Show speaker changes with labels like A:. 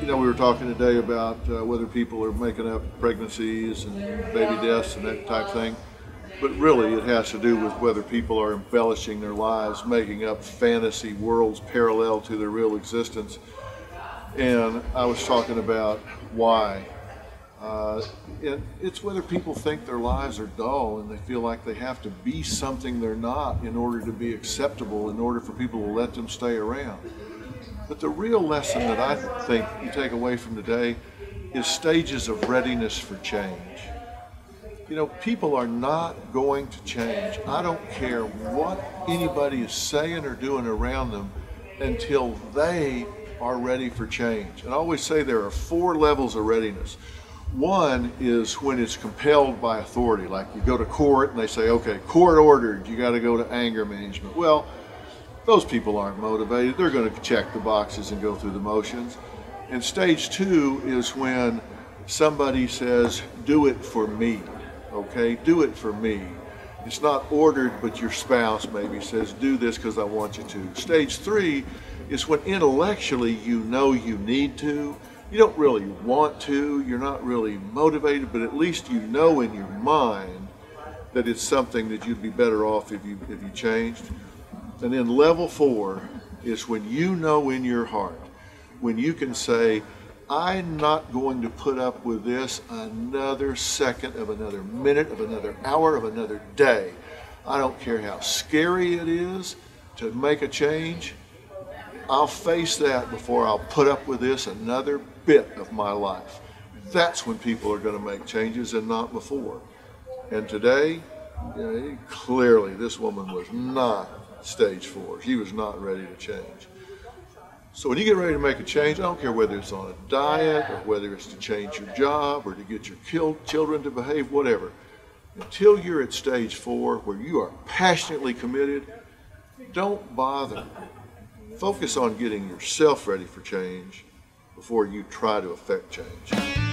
A: You know, we were talking today about whether people are making up pregnancies and baby deaths and that type of thing. But really, it has to do with whether people are embellishing their lives, making up fantasy worlds parallel to their real existence. And I was talking about why. And it's whether people think their lives are dull and they feel like they have to be something they're not in order to be acceptable, in order for people to let them stay around. But the real lesson that I think you take away from today is stages of readiness for change. You know, people are not going to change. I don't care what anybody is saying or doing around them until they are ready for change. And I always say there are 4 levels of readiness. One is when it's compelled by authority, like you go to court and they say, okay, court ordered, you got to go to anger management. Well, those people aren't motivated. They're going to check the boxes and go through the motions. And stage 2 is when somebody says, do it for me, okay? Do it for me. It's not ordered, but your spouse maybe says, do this because I want you to. Stage 3 is when intellectually you know you need to. You don't really want to, you're not really motivated, but at least you know in your mind that it's something that you'd be better off if you changed. And then level 4 is when you know in your heart, when you can say, I'm not going to put up with this another second of another minute of another hour of another day. I don't care how scary it is to make a change. I'll face that before I'll put up with this another bit of my life. That's when people are going to make changes and not before. And today, clearly this woman was not stage 4. She was not ready to change. So when you get ready to make a change, I don't care whether it's on a diet or whether it's to change your job or to get your children to behave, whatever. Until you're at stage 4 where you are passionately committed, don't bother. Focus on getting yourself ready for change before you try to affect change.